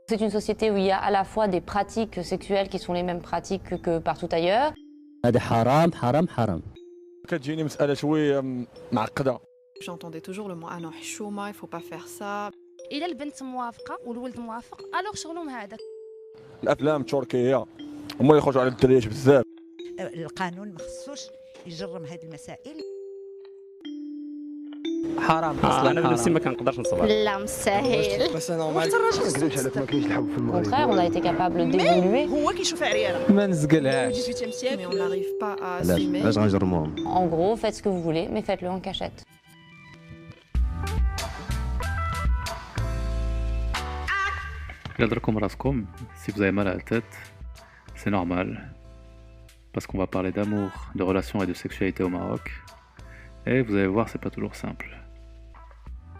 C'est une société où il y a à la fois des pratiques sexuelles qui sont les mêmes pratiques que partout ailleurs. هذا حرام حرام حرام. كتجيني مسألة شوية معقدة. J'entendais toujours le mot ah non حشومة, il faut pas faire ça. إلا البنت موافقة والولد موافق ألوغ شغلهم هذاك. الأفلام التركية هما اللي يخرجوا على الدريات بزاف. القانون ما خصوش يجرم هذه المسائل. حرام اصلا انا بنفسي ما كنقدرش نصبر. لا مستحيل. بس انا ما كنكذبش عليك ما كاينش الحب في Au المغرب. contraire, on a été capable d'évoluer. هو كيشوف عريانه. ما نزقلهاش. 18e siècle, mais on n'arrive pas à assumer. علاش غنجرموهم؟ En gros, faites ce que vous voulez, mais faites-le en cachette. Yadrokum raskom, si vous avez mal à la tête, c'est normal. Parce qu'on va parler d'amour, de relations et de sexualité au Maroc. Et vous allez voir, c'est pas toujours simple.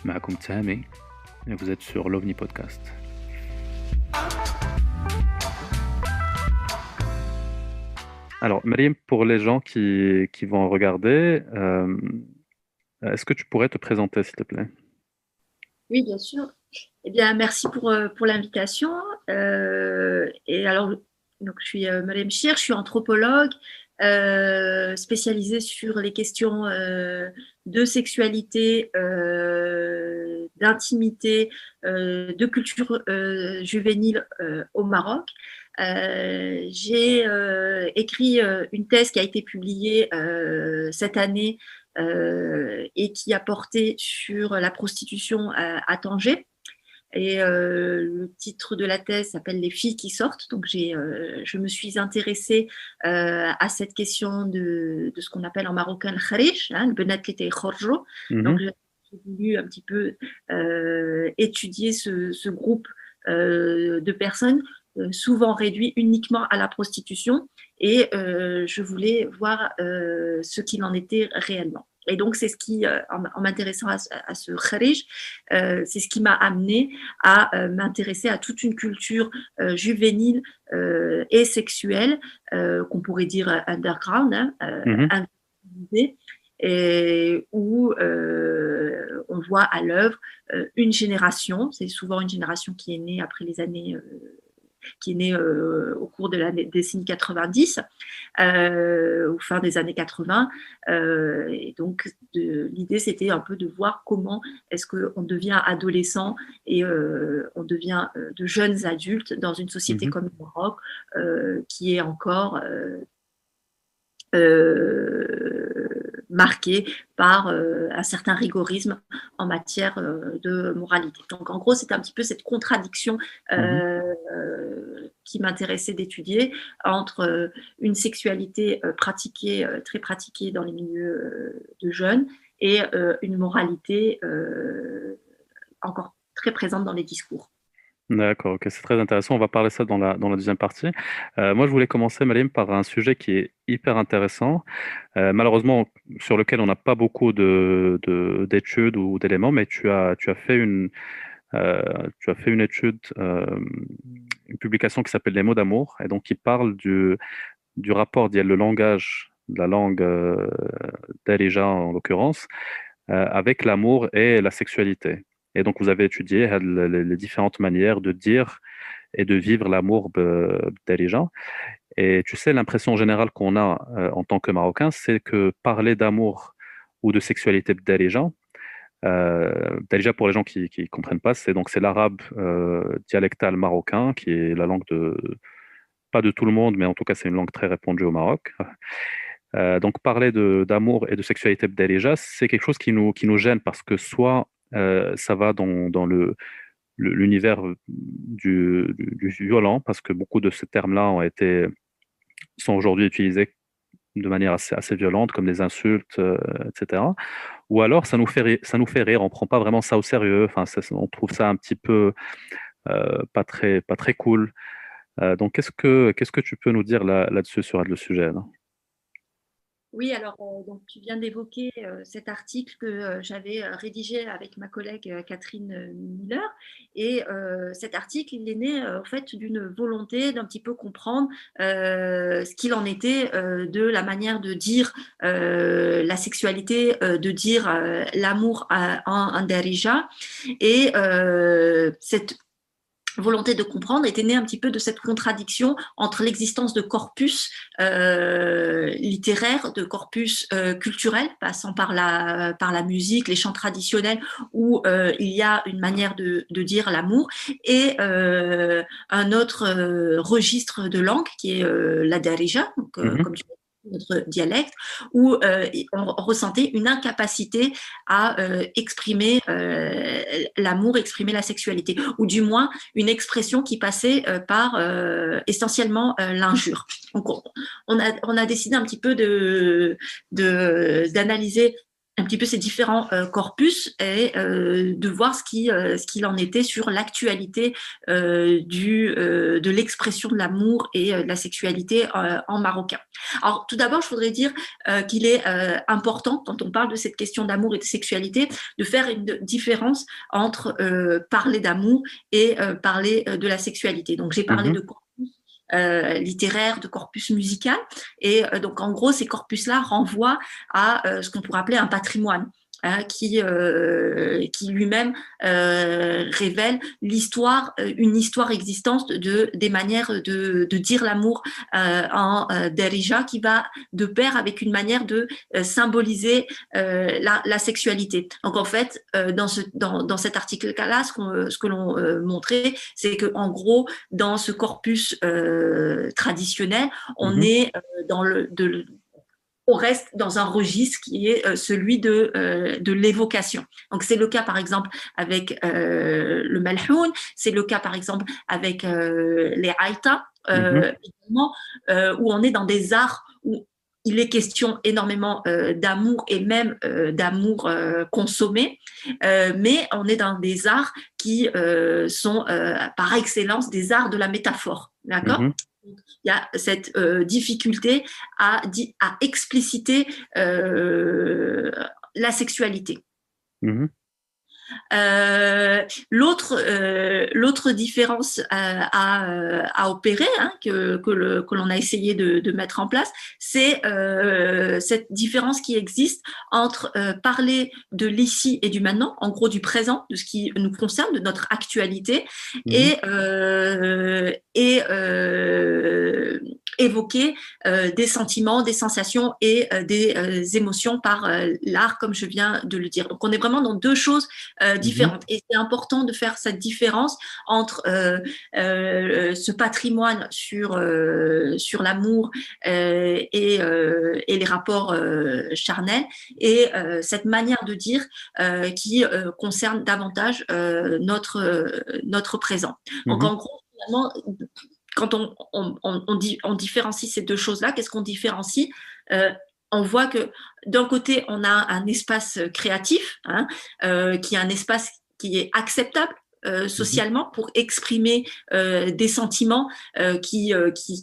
Ma'akoum Tihami, et vous êtes sur l'OVNI Podcast. Alors, Mariam, pour les gens qui vont regarder, est-ce que tu pourrais te présenter, s'il te plaît? Oui, bien sûr. Eh bien, merci pour l'invitation. Et alors, donc, je suis Mariam Chir, je suis anthropologue spécialisée sur les questions de sexualité, d'intimité, de culture juvénile au Maroc. J'ai écrit une thèse qui a été publiée cette année et qui a porté sur la prostitution à Tanger. Et le titre de la thèse s'appelle Les filles qui sortent. Donc je me suis intéressée à cette question de ce qu'on appelle en marocain le kharij, le benat qui était khorjo. Donc j'ai voulu un petit peu étudier ce groupe de personnes souvent réduit uniquement à la prostitution et je voulais voir ce qu'il en était réellement. Et donc, c'est ce qui, en m'intéressant à ce kharij, c'est ce qui m'a amené à m'intéresser à toute une culture juvénile et sexuelle, qu'on pourrait dire underground, invisibilisée, et où on voit à l'œuvre une génération, c'est souvent une génération qui est née après les années qui est née au cours de la décennie 90, ou fin des années 80. Et donc, l'idée, c'était un peu de voir comment est-ce qu'on devient adolescent et on devient de jeunes adultes dans une société comme le Maroc, qui est encore marqué par un certain rigorisme en matière de moralité. Donc en gros, c'est un petit peu cette contradiction qui m'intéressait d'étudier entre une sexualité pratiquée, très pratiquée dans les milieux de jeunes et une moralité encore très présente dans les discours. D'accord, ok, c'est très intéressant. On va parler ça dans la deuxième partie. Moi, je voulais commencer, Mariam, par un sujet qui est hyper intéressant, malheureusement sur lequel on n'a pas beaucoup d'études ou d'éléments, mais tu as fait une étude, une publication qui s'appelle Les mots d'amour, et donc qui parle du rapport d'il y a le langage, de la langue d'Arija en l'occurrence, avec l'amour et la sexualité. Et donc, vous avez étudié les différentes manières de dire et de vivre l'amour d'Arija. Et tu sais, l'impression générale qu'on a en tant que Marocain, c'est que parler d'amour ou de sexualité d'Arija, Darija, pour les gens qui ne comprennent pas, c'est l'arabe dialectal marocain, qui est la langue pas de tout le monde, mais en tout cas, c'est une langue très répandue au Maroc. Donc, parler d'amour et de sexualité d'Darija, c'est quelque chose qui nous gêne parce que soit ça va dans l'univers du violent, parce que beaucoup de ces termes-là sont aujourd'hui utilisés de manière assez violente, comme des insultes, etc. Ou alors ça nous fait rire, on ne prend pas vraiment ça au sérieux, enfin, on trouve ça un petit peu pas très cool. Donc qu'est-ce que tu peux nous dire là-dessus sur le sujet là? Oui, alors donc tu viens d'évoquer cet article que j'avais rédigé avec ma collègue Catherine Miller, et cet article il est né en fait d'une volonté d'un petit peu comprendre ce qu'il en était de la manière de dire la sexualité, de dire l'amour en Darija, et cette volonté de comprendre était née un petit peu de cette contradiction entre l'existence de corpus littéraires, de corpus culturel, passant par la musique, les chants traditionnels, où il y a une manière de dire l'amour, et un autre registre de langue qui est la darija, donc, comme tu notre dialecte, où on ressentait une incapacité à exprimer l'amour, exprimer la sexualité, ou du moins une expression qui passait par essentiellement l'injure. Donc on a décidé un petit peu d'analyser un petit peu ces différents corpus et de voir ce qu'il en était sur l'actualité de l'expression de l'amour et de la sexualité en marocain. Alors tout d'abord, je voudrais dire qu'il est important, quand on parle de cette question d'amour et de sexualité, de faire une différence entre parler d'amour et parler de la sexualité. Donc j'ai parlé de corpus littéraire, de corpus musical, et donc en gros ces corpus-là renvoient à ce qu'on pourrait appeler un patrimoine, qui lui-même révèle l'histoire, une histoire existante des manières de dire l'amour en Darija, qui va de pair avec une manière de symboliser la sexualité. Donc en fait, dans cet article-là, ce que l'on montrait, c'est que en gros, dans ce corpus traditionnel, on est on reste dans un registre qui est celui de l'évocation. Donc c'est le cas par exemple avec le malhoun, c'est le cas par exemple avec les aïta, également, où on est dans des arts où il est question énormément d'amour et même d'amour consommé, mais on est dans des arts qui sont par excellence des arts de la métaphore, d'accord ? Il y a cette difficulté à expliciter la sexualité. L'autre différence à opérer, que l'on a essayé de mettre en place, c'est cette différence qui existe entre parler de l'ici et du maintenant, en gros du présent, de ce qui nous concerne, de notre actualité, et évoquer des sentiments, des sensations et des émotions par l'art, comme je viens de le dire. Donc on est vraiment dans deux choses différentes. Et c'est important de faire cette différence entre ce patrimoine sur l'amour et les rapports charnels, et cette manière de dire qui concerne davantage notre présent. Donc en gros, finalement, quand on différencie ces deux choses-là, qu'est-ce qu'on différencie ? On voit que d'un côté, on a un espace créatif, qui est un espace qui est acceptable socialement pour exprimer des sentiments qui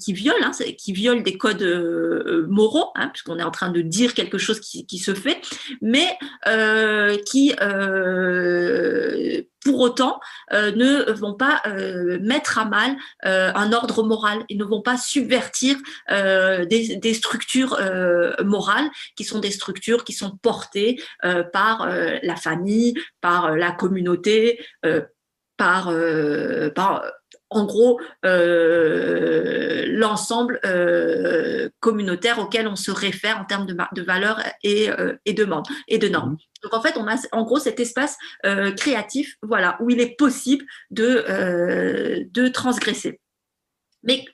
violent des codes moraux, puisqu'on est en train de dire quelque chose qui se fait, mais qui pour autant ne vont pas mettre à mal un ordre moral et ne vont pas subvertir des structures morales qui sont des structures qui sont portées par la famille, par la communauté, par en gros l'ensemble communautaire auquel on se réfère en termes de valeurs et de normes. Donc en fait, on a en gros cet espace créatif, voilà, où il est possible de transgresser. Mais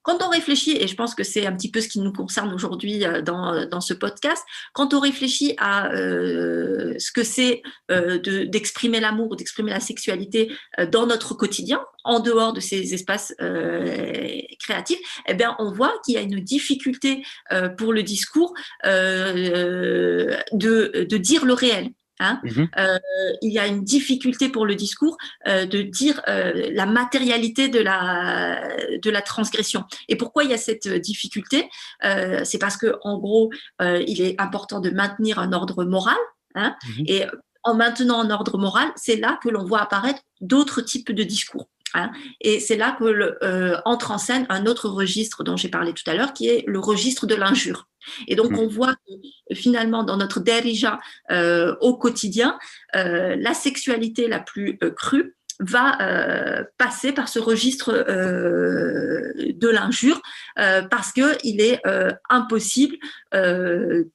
quand on réfléchit, et je pense que c'est un petit peu ce qui nous concerne aujourd'hui dans ce podcast, quand on réfléchit à ce que c'est d'exprimer l'amour ou d'exprimer la sexualité dans notre quotidien, en dehors de ces espaces créatifs, eh bien, on voit qu'il y a une difficulté pour le discours de dire le réel. Il y a une difficulté pour le discours de dire la matérialité de la transgression. Et pourquoi il y a cette difficulté ? C'est parce que en gros, il est important de maintenir un ordre moral, et en maintenant un ordre moral, c'est là que l'on voit apparaître d'autres types de discours. Et c'est là que entre en scène un autre registre dont j'ai parlé tout à l'heure, qui est le registre de l'injure. Et donc on voit que finalement dans notre darija au quotidien, la sexualité la plus crue va passer par ce registre de l'injure parce qu'il est impossible de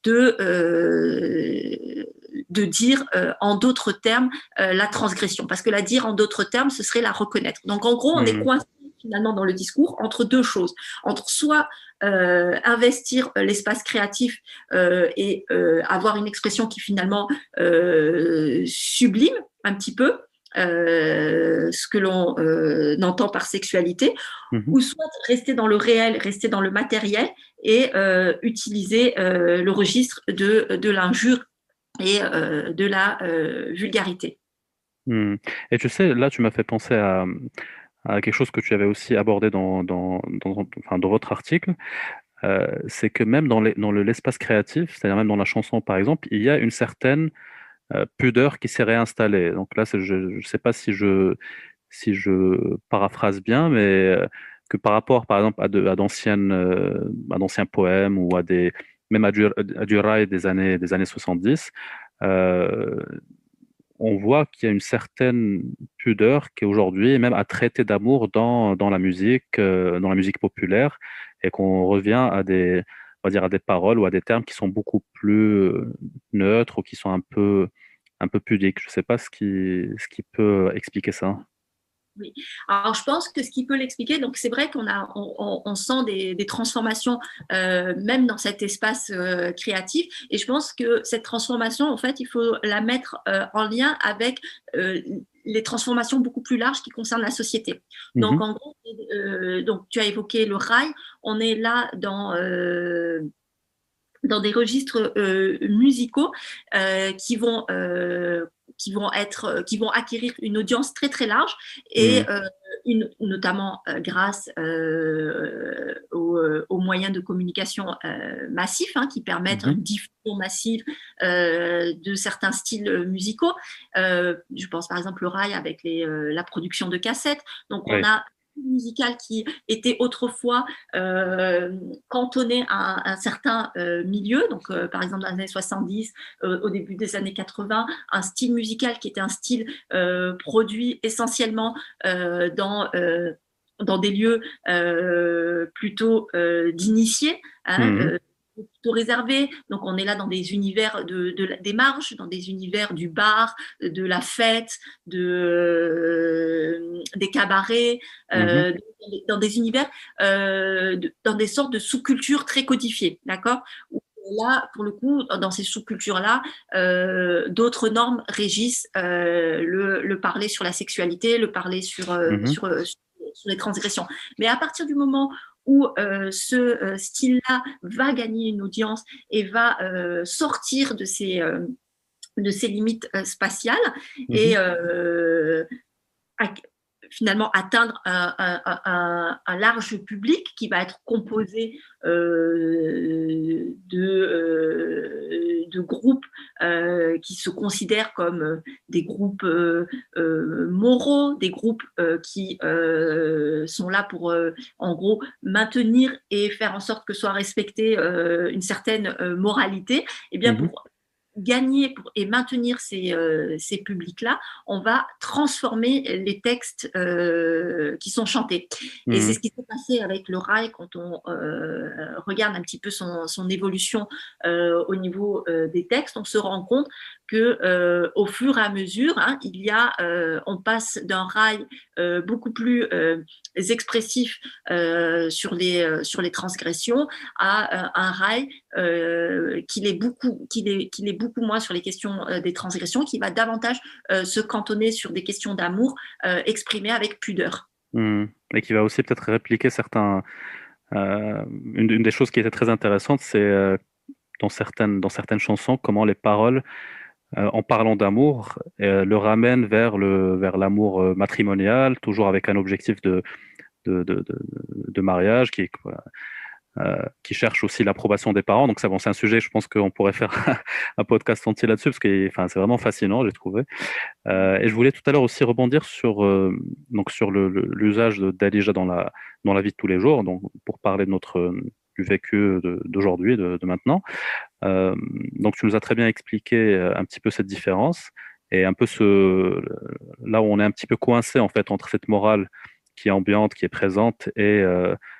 dire en d'autres termes la transgression. Parce que la dire en d'autres termes, ce serait la reconnaître. Donc en gros, on est coincé finalement dans le discours entre deux choses. Entre soit investir l'espace créatif et avoir une expression qui finalement sublime un petit peu ce que l'on entend par sexualité, ou soit rester dans le réel, rester dans le matériel et utiliser le registre de l'injure et de la vulgarité. Et tu sais, là, tu m'as fait penser à quelque chose que tu avais aussi abordé dans votre article. C'est que même dans l'espace créatif, c'est-à-dire même dans la chanson par exemple, il y a une certaine pudeur qui s'est réinstallée. Donc là, je ne sais pas si je paraphrase bien, mais que par rapport par exemple à d'anciens poèmes ou même à du raï des années 70, on voit qu'il y a une certaine pudeur qui est aujourd'hui même à traiter d'amour dans la musique populaire, et qu'on revient à on va dire à des paroles ou à des termes qui sont beaucoup plus neutres ou qui sont un peu pudiques. Je ne sais pas ce qui peut expliquer ça. Oui. Alors, je pense que ce qui peut l'expliquer, donc c'est vrai on sent des transformations même dans cet espace créatif, et je pense que cette transformation, en fait, il faut la mettre en lien avec les transformations beaucoup plus larges qui concernent la société. Donc, en gros, donc tu as évoqué le rail, on est là dans des registres musicaux qui vont acquérir une audience très très large, et notamment grâce aux moyens de communication massifs qui permettent une diffusion massive de certains styles musicaux. Je pense par exemple au rail avec la production de cassettes. Donc on a musical qui était autrefois cantonné à un certain milieu, donc par exemple dans les années 70, au début des années 80, un style musical qui était un style produit essentiellement dans des lieux plutôt d'initiés, plutôt réservés. Donc on est là dans des univers des marges, dans des univers du bar, de la fête, des cabarets, dans des univers, dans des sortes de sous-cultures très codifiées, d'accord ? Là, pour le coup, dans ces sous-cultures-là, d'autres normes régissent le parler sur la sexualité, le parler sur les transgressions. Mais à partir du moment où ce style-là va gagner une audience et va sortir de ses limites spatiales et finalement atteindre un large public qui va être composé de groupes qui se considèrent comme des groupes moraux, des groupes qui sont là pour en gros maintenir et faire en sorte que soit respectée une certaine moralité. Et bien pour gagner et maintenir ces publics-là, on va transformer les textes qui sont chantés. Et c'est ce qui s'est passé avec le rail quand on regarde un petit peu son évolution au niveau des textes. On se rend compte que au fur et à mesure, on passe d'un rail beaucoup plus expressif sur les transgressions à un rail qu'il est beaucoup moins sur les questions des transgressions, qui va davantage se cantonner sur des questions d'amour exprimées avec pudeur. Et qui va aussi peut-être répliquer certains. Une des choses qui était très intéressante, c'est dans certaines chansons, comment les paroles, en parlant d'amour, le ramènent vers l'amour matrimonial, toujours avec un objectif de mariage qui cherche aussi l'approbation des parents. Donc c'est un sujet, je pense qu'on pourrait faire un podcast entier là-dessus, parce que c'est vraiment fascinant, j'ai trouvé. Et je voulais tout à l'heure aussi rebondir sur l'usage d'Alija dans la vie de tous les jours, donc pour parler du vécu d'aujourd'hui, de maintenant. Donc tu nous as très bien expliqué un petit peu cette différence. et un peu là où on est un petit peu coincé en fait entre cette morale qui est ambiante, qui est présente, et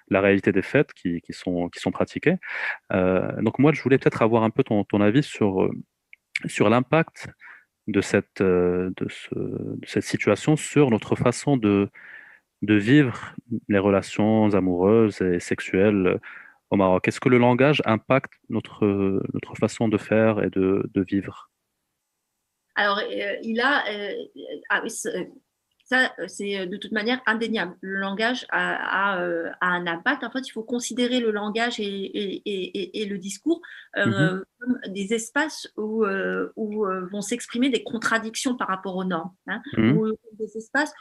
la réalité des faits qui sont pratiqués. Donc moi, je voulais peut-être avoir un peu ton avis sur l'impact de cette situation sur notre façon de vivre les relations amoureuses et sexuelles au Maroc. Est-ce que le langage impacte notre façon de faire et de vivre? Alors, ah oui, ça, c'est de toute manière indéniable. Le langage a un impact. En fait, il faut considérer le langage et le discours comme des espaces où vont s'exprimer des contradictions par rapport aux normes, hein, ou des espaces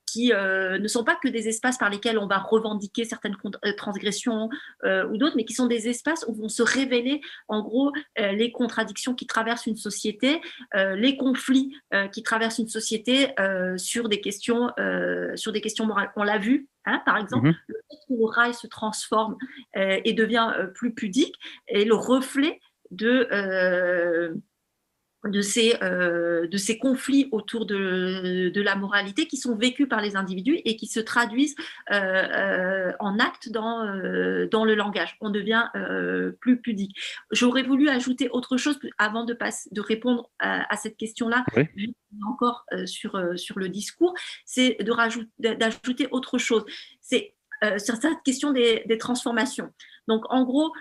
qui ne sont pas que des espaces par lesquels on va revendiquer certaines transgressions ou d'autres, mais qui sont des espaces où vont se révéler en gros les contradictions qui traversent une société, les conflits qui traversent une société sur des questions morales. On l'a vu, hein, par exemple, le fait que le rail se transforme et devient plus pudique est le reflet de ces conflits autour de la moralité qui sont vécus par les individus et qui se traduisent en actes dans le langage. On devient plus pudique. J'aurais voulu ajouter autre chose avant de répondre à cette question-là, oui. Encore sur le discours, c'est d'ajouter autre chose. C'est sur cette question des transformations. Donc, en gros,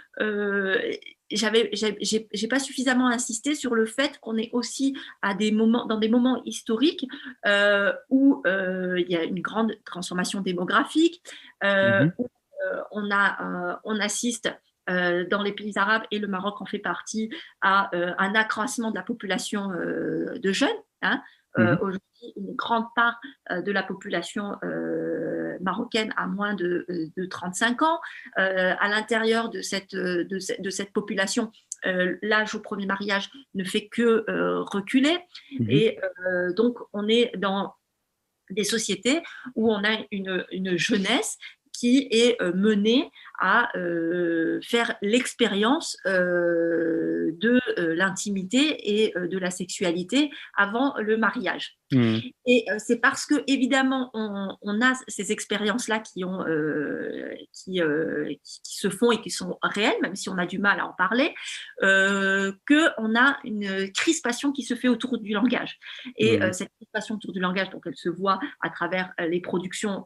j'ai pas suffisamment insisté sur le fait qu'on est aussi dans des moments historiques où il y a une grande transformation démographique, où on assiste dans les pays arabes, et le Maroc en fait partie, à un accroissement de la population de jeunes. Hein. Aujourd'hui, une grande part de la population marocaine a moins de 35 ans. À l'intérieur de cette population, l'âge au premier mariage ne fait que reculer. Et donc, on est dans des sociétés où on a une jeunesse qui est menée à faire l'expérience de l'intimité et de la sexualité avant le mariage. Et c'est parce que, évidemment, on a ces expériences-là qui se font et qui sont réelles, même si on a du mal à en parler, qu'on a une crispation qui se fait autour du langage. Et cette crispation autour du langage, donc, elle se voit à travers les productions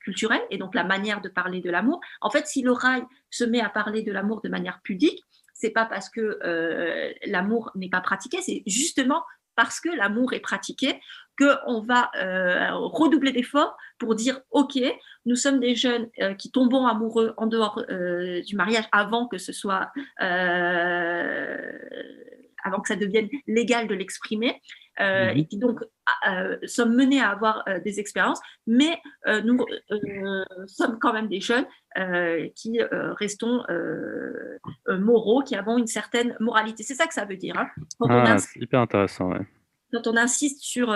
culturelles et donc la manière de parler de l'amour. En fait, si le rail se met à parler de l'amour de manière pudique, c'est pas parce que l'amour n'est pas pratiqué, c'est justement parce que l'amour est pratiqué qu'on va redoubler d'efforts pour dire « Ok, nous sommes des jeunes qui tombons amoureux en dehors du mariage avant que ce soit… avant que ça devienne légal de l'exprimer, et qui donc sommes menés à avoir des expériences, mais nous sommes quand même des jeunes qui restons moraux, qui avons une certaine moralité. C'est ça que ça veut dire. Hein. C'est hyper intéressant, ouais. Quand on insiste sur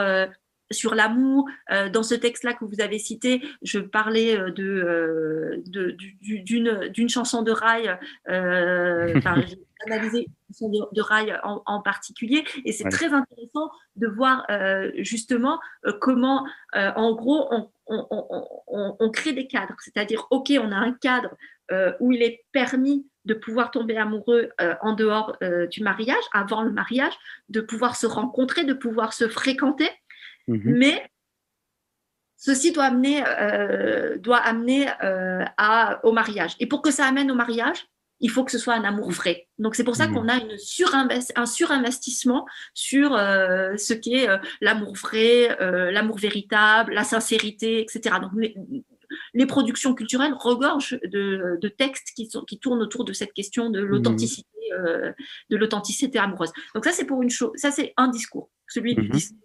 l'amour, dans ce texte-là que vous avez cité, je parlais d'une chanson de rail, j'ai analysé une chanson de rail en particulier, et c'est très intéressant de voir justement comment, en gros, on crée des cadres, c'est-à-dire, ok, on a un cadre où il est permis de pouvoir tomber amoureux en dehors du mariage, avant le mariage, de pouvoir se rencontrer, de pouvoir se fréquenter, mais ceci doit amener au mariage. Et pour que ça amène au mariage, il faut que ce soit un amour vrai. Donc, c'est pour ça qu'on a un surinvestissement sur ce qu'est l'amour vrai, l'amour véritable, la sincérité, etc. Donc, les productions culturelles regorgent de textes qui tournent autour de cette question de l'authenticité amoureuse. Donc ça, c'est pour une chose. Ça, c'est un discours, celui du discours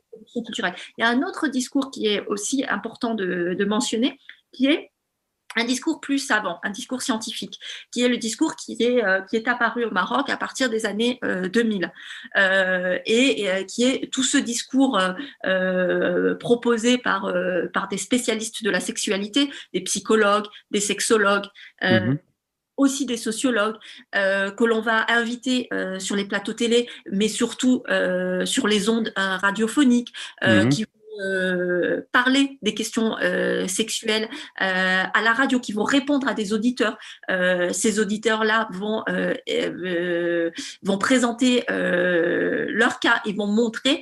culturel. Il y a un autre discours qui est aussi important de mentionner, qui est un discours plus savant, un discours scientifique, qui est le discours qui est apparu au Maroc à partir des années 2000, et qui est tout ce discours proposé par des spécialistes de la sexualité, des psychologues, des sexologues, aussi des sociologues que l'on va inviter sur les plateaux télé, mais surtout sur les ondes radiophoniques, qui vont parler des questions sexuelles à la radio, qui vont répondre à des auditeurs. Ces auditeurs-là vont présenter leur cas, ils vont montrer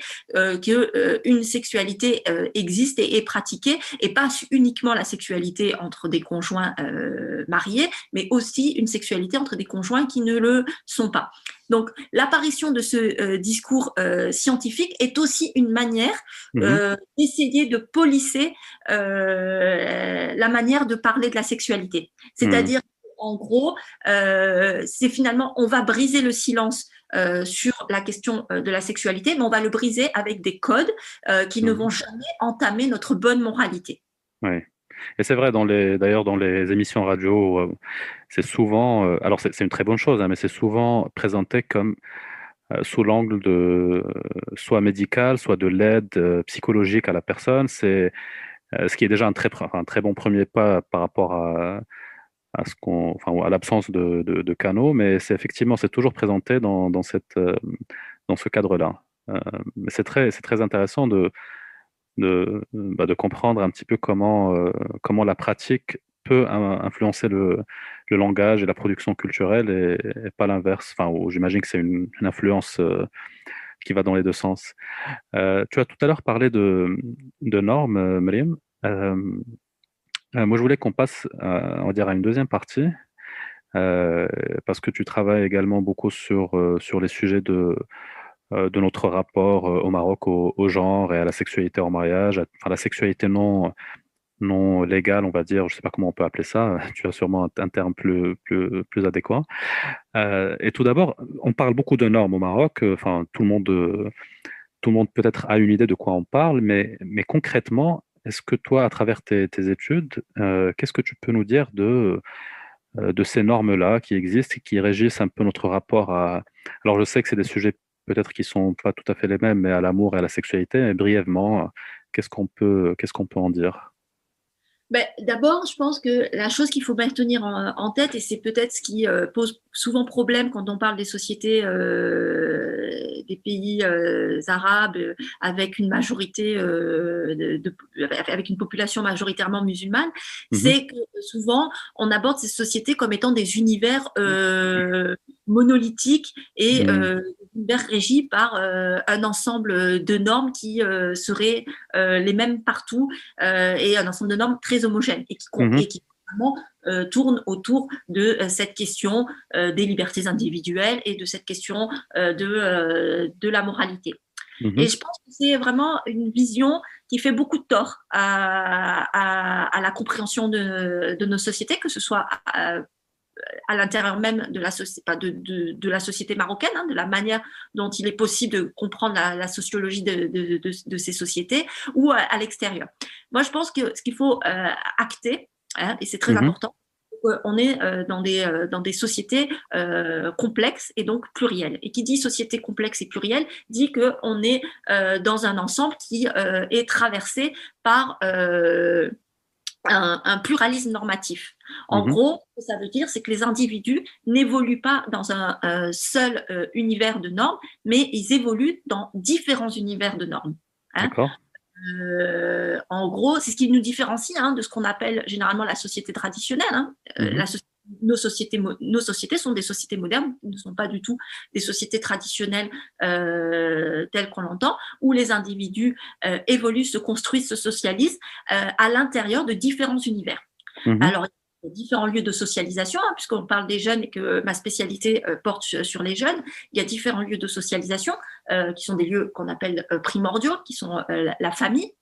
qu'une sexualité existe et est pratiquée, et pas uniquement la sexualité entre des conjoints mariés, mais aussi une sexualité entre des conjoints qui ne le sont pas. Donc, l'apparition de ce discours scientifique est aussi une manière d'essayer de polisser la manière de parler de la sexualité. C'est-à-dire, en gros, c'est finalement, on va briser le silence sur la question de la sexualité, mais on va le briser avec des codes qui ne vont jamais entamer notre bonne moralité. Oui. Et c'est vrai, d'ailleurs, dans les émissions radio, c'est souvent, alors c'est une très bonne chose, hein, mais c'est souvent présenté comme sous l'angle de soit médical, soit de l'aide psychologique à la personne. C'est ce qui est déjà un très bon premier pas par rapport à à l'absence de canaux, mais c'est toujours présenté dans ce cadre-là. Mais c'est très intéressant de comprendre un petit peu comment la pratique peut influencer le langage et la production culturelle et pas l'inverse. J'imagine que c'est une influence qui va dans les deux sens. Tu as tout à l'heure parlé de normes, Mariam. Moi, je voulais qu'on passe on va dire à une deuxième partie, parce que tu travailles également beaucoup sur les sujets de notre rapport au Maroc au genre et à la sexualité hors mariage, la sexualité non légale, on va dire, je ne sais pas comment on peut appeler ça, tu as sûrement un terme plus adéquat. Et tout d'abord, on parle beaucoup de normes au Maroc, tout le monde peut-être a une idée de quoi on parle, mais concrètement, est-ce que toi, à travers tes études, qu'est-ce que tu peux nous dire de ces normes-là qui existent et qui régissent un peu notre rapport à... Alors, je sais que c'est des sujets peut-être qui ne sont pas tout à fait les mêmes, mais à l'amour et à la sexualité, mais brièvement, qu'est-ce qu'on peut en dire? D'abord, je pense que la chose qu'il faut maintenir en tête, et c'est peut-être ce qui pose souvent problème quand on parle des sociétés des pays arabes avec une majorité avec une population majoritairement musulmane, c'est que souvent on aborde ces sociétés comme étant des univers monolithiques et univers régis par un ensemble de normes qui seraient les mêmes partout et un ensemble de normes très homogènes et qui vraiment tournent autour de cette question des libertés individuelles et de cette question de la moralité. Et je pense que c'est vraiment une vision qui fait beaucoup de tort à la compréhension de nos sociétés, que ce soit à l'intérieur même de la société marocaine, de la manière dont il est possible de comprendre la sociologie de ces sociétés, ou à l'extérieur. Moi, je pense que ce qu'il faut acter, et c'est très important, on est dans des sociétés complexes et donc plurielles. Et qui dit société complexe et plurielle dit qu'on est dans un ensemble qui est traversé par un pluralisme normatif. En gros, ce que ça veut dire, c'est que les individus n'évoluent pas dans un seul univers de normes, mais ils évoluent dans différents univers de normes. D'accord. En gros, c'est ce qui nous différencie de ce qu'on appelle généralement la société traditionnelle. Nos sociétés sont des sociétés modernes, ne sont pas du tout des sociétés traditionnelles telles qu'on l'entend, où les individus évoluent, se construisent, se socialisent à l'intérieur de différents univers. Alors, il y a différents lieux de socialisation, puisqu'on parle des jeunes et que ma spécialité porte sur les jeunes. Il y a différents lieux de socialisation qui sont des lieux qu'on appelle primordiaux, qui sont la famille,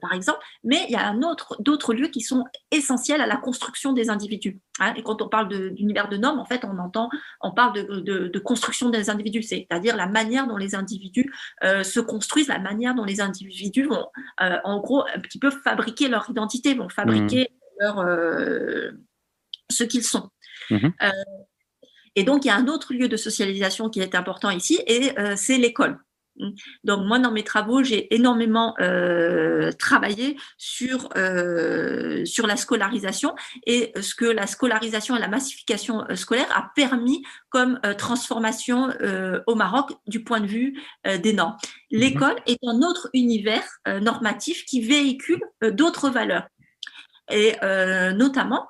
par exemple, mais il y a d'autres lieux qui sont essentiels à la construction des individus. Et quand on parle d'univers de normes, en fait, on parle de construction des individus, c'est-à-dire la manière dont les individus se construisent, la manière dont les individus vont, en gros, un petit peu fabriquer leur identité, vont fabriquer ce qu'ils sont. Et donc, il y a un autre lieu de socialisation qui est important ici, et c'est l'école. Donc moi, dans mes travaux, j'ai énormément travaillé sur la scolarisation et ce que la scolarisation et la massification scolaire a permis comme transformation au Maroc du point de vue des normes. L'école est un autre univers normatif qui véhicule d'autres valeurs et notamment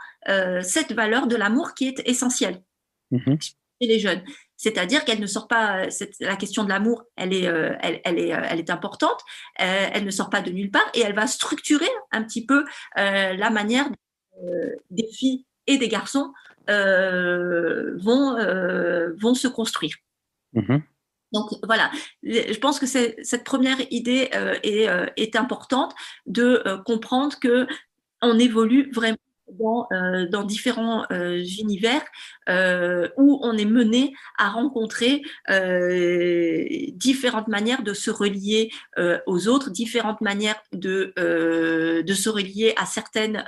cette valeur de l'amour qui est essentielle chez les jeunes. C'est-à-dire qu'elle ne sort pas, la question de l'amour, elle est importante, elle ne sort pas de nulle part et elle va structurer un petit peu la manière des filles et des garçons vont se construire. Donc voilà, je pense que cette première idée est importante de comprendre que on évolue vraiment dans différents univers où on est mené à rencontrer différentes manières de se relier aux autres, différentes manières de se relier à certaines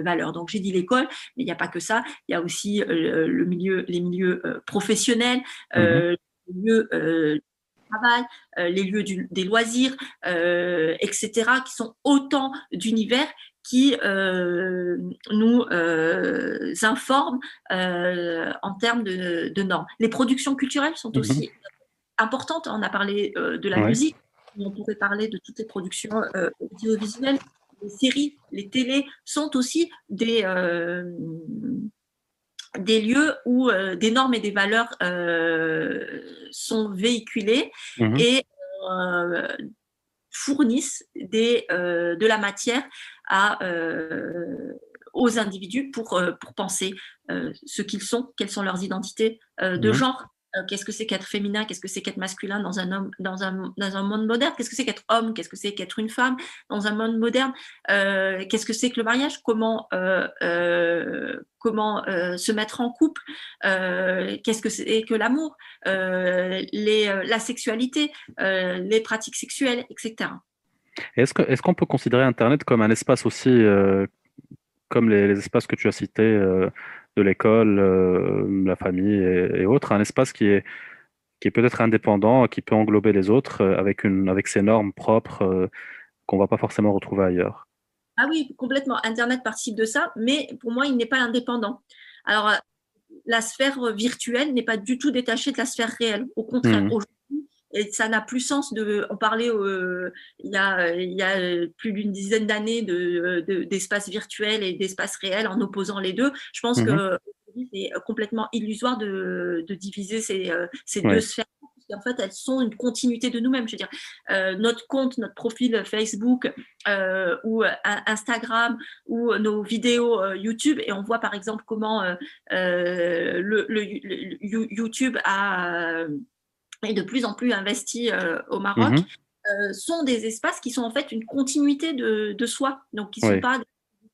valeurs. Donc j'ai dit l'école, mais il n'y a pas que ça, il y a aussi les milieux professionnels, les lieux du travail, les lieux des loisirs, etc., qui sont autant d'univers qui nous informent en termes de normes. Les productions culturelles sont aussi importantes. On a parlé de la musique, mais on pourrait parler de toutes les productions audiovisuelles. Les séries, les télés sont aussi des lieux où des normes et des valeurs sont véhiculées et fournissent de la matière aux individus pour penser ce qu'ils sont, quelles sont leurs identités de genre. Qu'est-ce que c'est qu'être féminin, qu'est-ce que c'est qu'être masculin dans un monde moderne, qu'est-ce que c'est qu'être homme, qu'est-ce que c'est qu'être une femme dans un monde moderne, qu'est-ce que c'est que le mariage, comment se mettre en couple, qu'est-ce que c'est que l'amour, la sexualité, les pratiques sexuelles, etc. Est-ce qu'on peut considérer Internet comme un espace aussi, comme les espaces que tu as cités, de l'école, la famille et autres, un espace qui est peut-être indépendant, qui peut englober les autres avec ses normes propres qu'on ne va pas forcément retrouver ailleurs? Ah oui, complètement. Internet participe de ça, mais pour moi, il n'est pas indépendant. Alors, la sphère virtuelle n'est pas du tout détachée de la sphère réelle. Au contraire, aujourd'hui, et ça n'a plus sens on parlait il y a plus d'une dizaine d'années d'espace virtuel et d'espace réel en opposant les deux. Je pense que c'est complètement illusoire de diviser ces deux sphères. En fait, elles sont une continuité de nous-mêmes. Je veux dire, notre compte, notre profil Facebook ou Instagram ou nos vidéos YouTube, et on voit par exemple comment YouTube est de plus en plus investi au Maroc, sont des espaces qui sont en fait une continuité de soi, donc qui ne sont pas des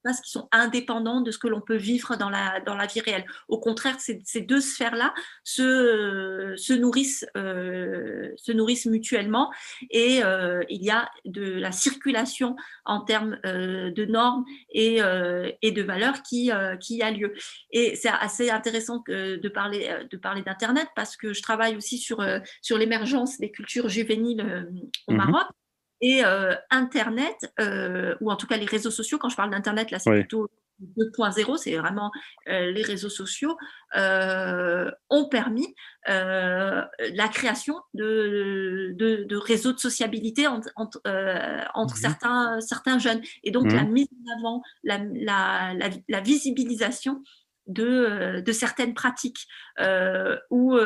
espaces qui sont indépendants de ce que l'on peut vivre dans la vie réelle. Au contraire, ces deux sphères-là se nourrissent mutuellement et il y a de la circulation en termes de normes et de valeurs qui a lieu. Et c'est assez intéressant de parler d'Internet parce que je travaille aussi sur l'émergence des cultures juvéniles au Maroc. Et Internet, ou en tout cas les réseaux sociaux, quand je parle d'Internet, là c'est plutôt 2.0, c'est vraiment les réseaux sociaux, ont permis la création de réseaux de sociabilité entre certains jeunes. Et donc la mise en avant, la visibilisation de certaines pratiques où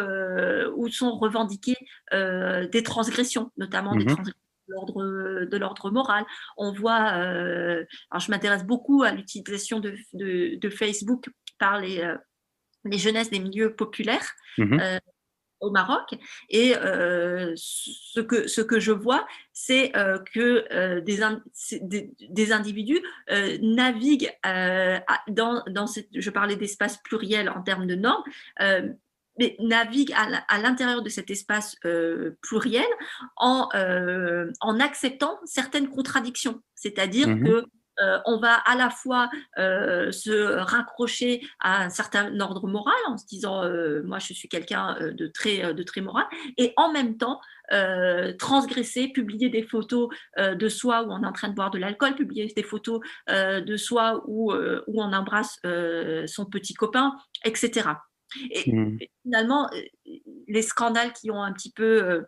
sont revendiquées des transgressions, notamment des transgressions de l'ordre moral. On voit, alors je m'intéresse beaucoup à l'utilisation de Facebook par les jeunesses des milieux populaires au Maroc, et ce que je vois, c'est que des individus naviguent dans je parlais d'espace pluriel en termes de normes, mais naviguent à l'intérieur de cet espace pluriel en acceptant certaines contradictions. C'est-à-dire que on va à la fois se raccrocher à un certain ordre moral en se disant moi je suis quelqu'un de très moral, et en même temps transgresser, publier des photos de soi où on est en train de boire de l'alcool, publier des photos de soi où on embrasse son petit copain, etc. Et finalement, les scandales qui ont un petit peu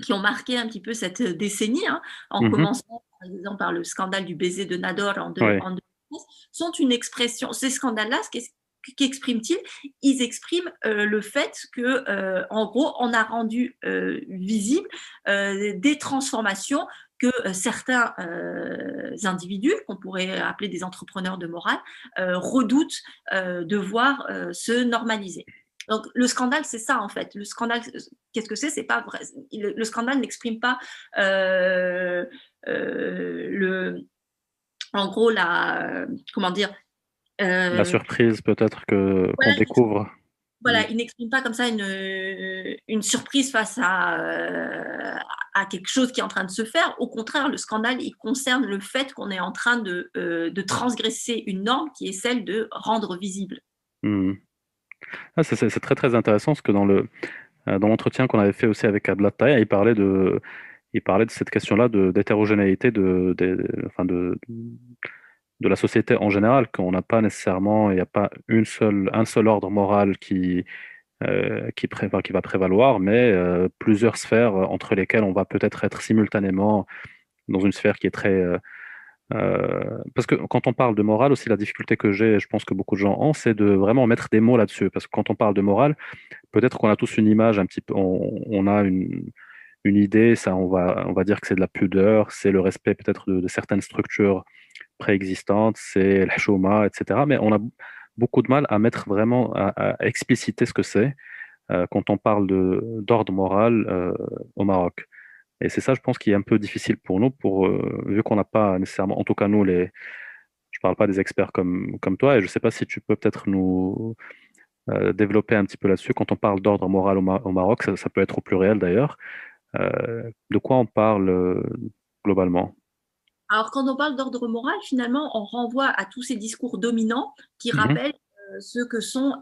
qui ont marqué un petit peu cette décennie, hein, en commençant par exemple par le scandale du baiser de Nador en 2013, sont une expression. Ces scandales-là, qu'expriment-ils? Ils expriment le fait que, en gros, on a rendu visible des transformations que certains individus, qu'on pourrait appeler des entrepreneurs de morale, redoutent de voir se normaliser. Donc, le scandale, c'est ça, en fait. Le scandale, qu'est-ce que c'est? C'est pas vrai. Le scandale n'exprime pas en gros, comment dire, La surprise, peut-être, qu'on découvre. Voilà, il n'exprime pas comme ça une surprise face à quelque chose qui est en train de se faire. Au contraire, le scandale, il concerne le fait qu'on est en train de transgresser une norme qui est celle de rendre visible. C'est très très intéressant parce que dans l'entretien qu'on avait fait aussi avec Ablattaya, il parlait de cette question-là d'hétérogénéité de la société en général, qu'on n'a pas nécessairement, il n'y a pas un seul ordre moral qui va prévaloir, mais plusieurs sphères entre lesquelles on va peut-être être simultanément dans une sphère qui est très... parce que quand on parle de morale aussi, la difficulté que j'ai, je pense que beaucoup de gens ont, c'est de vraiment mettre des mots là-dessus. Parce que quand on parle de morale, peut-être qu'on a tous une image un petit peu, on a une idée, ça, on va dire que c'est de la pudeur, c'est le respect peut-être de certaines structures préexistantes, c'est la chouma, etc. Mais on a beaucoup de mal à mettre vraiment, à expliciter ce que c'est quand on parle d'ordre moral au Maroc. Et c'est ça, je pense, qui est un peu difficile pour nous, vu qu'on n'a pas nécessairement, en tout cas nous, je ne parle pas des experts comme toi, et je ne sais pas si tu peux peut-être nous développer un petit peu là-dessus. Quand on parle d'ordre moral au Maroc, ça peut être au pluriel d'ailleurs. De quoi on parle globalement? Alors, quand on parle d'ordre moral, finalement, on renvoie à tous ces discours dominants qui rappellent ce que sont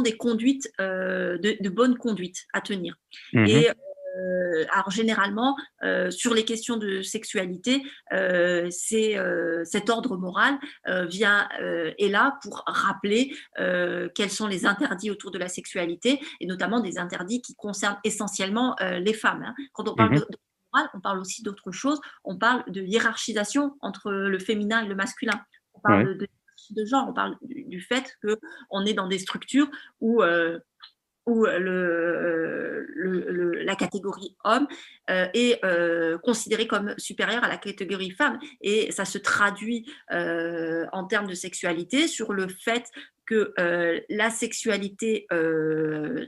des conduites, de bonne conduite à tenir. Et alors généralement, sur les questions de sexualité, cet ordre moral est là pour rappeler quels sont les interdits autour de la sexualité, et notamment des interdits qui concernent essentiellement les femmes. Hein. Quand on parle on parle aussi d'autre chose, on parle de hiérarchisation entre le féminin et le masculin. On parle de genre, on parle du fait qu'on est dans des structures où la catégorie homme est considérée comme supérieure à la catégorie femme. Et ça se traduit en termes de sexualité sur le fait que la sexualité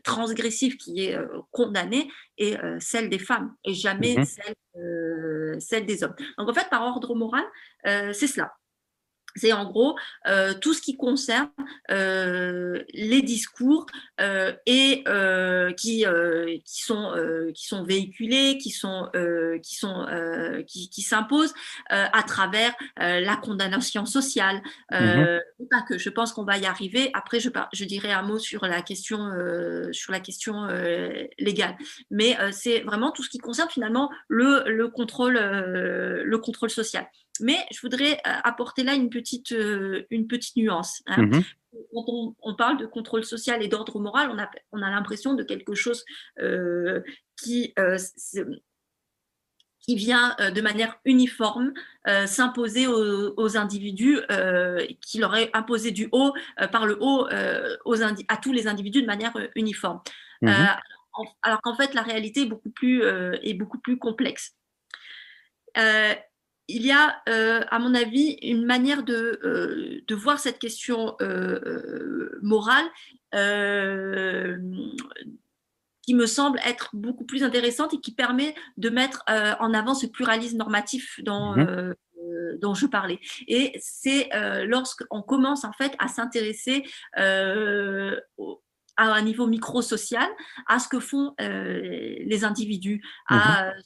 transgressive qui est condamnée est celle des femmes et jamais celle des hommes. Donc en fait, par ordre moral, c'est cela. C'est en gros tout ce qui concerne les discours et qui sont véhiculés, qui s'imposent à travers la condamnation sociale. Pas que je pense qu'on va y arriver. Après, je dirai un mot sur la question légale. Mais c'est vraiment tout ce qui concerne finalement le contrôle social. Mais je voudrais apporter là une petite nuance. Hein. Quand on parle de contrôle social et d'ordre moral, on a l'impression de quelque chose qui vient de manière uniforme s'imposer aux individus, qui leur est imposé du haut, par le haut, à tous les individus de manière uniforme. Alors qu'en fait, la réalité est beaucoup plus complexe. Il y a, à mon avis, une manière de voir cette question morale qui me semble être beaucoup plus intéressante et qui permet de mettre en avant ce pluralisme normatif dont je parlais. Et c'est lorsqu'on commence en fait à s'intéresser à un niveau micro-social à ce que font les individus, à ce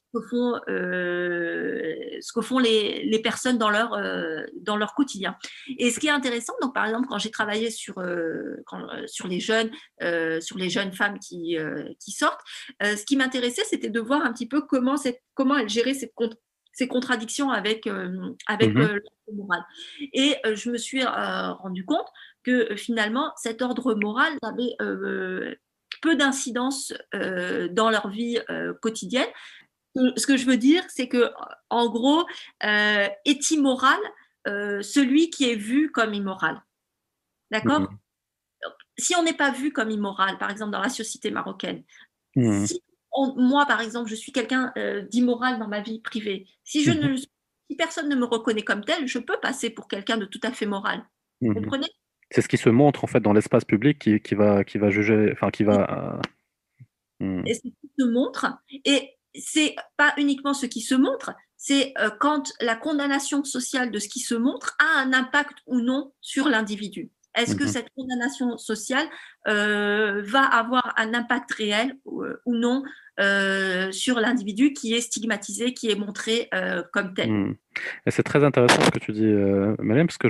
que font les personnes dans leur quotidien. Et ce qui est intéressant, donc par exemple, quand j'ai travaillé sur les jeunes femmes qui sortent, ce qui m'intéressait, c'était de voir un petit peu comment elles géraient ces contradictions avec l'ordre moral. Et je me suis rendu compte que finalement, cet ordre moral avait peu d'incidence dans leur vie quotidienne. Ce que je veux dire, c'est que, en gros, est immoral celui qui est vu comme immoral. D'accord ? Si on n'est pas vu comme immoral, par exemple dans la société marocaine, si moi, par exemple, je suis quelqu'un d'immoral dans ma vie privée, si personne ne me reconnaît comme tel, je peux passer pour quelqu'un de tout à fait moral. Vous comprenez ? C'est ce qui se montre en fait dans l'espace public qui va juger, enfin qui va. Et ce qui se montre, et c'est pas uniquement ce qui se montre, c'est quand la condamnation sociale de ce qui se montre a un impact ou non sur l'individu. Est-ce que cette condamnation sociale va avoir un impact réel ou non sur l'individu qui est stigmatisé, qui est montré comme tel. Et c'est très intéressant ce que tu dis, Mariam, parce que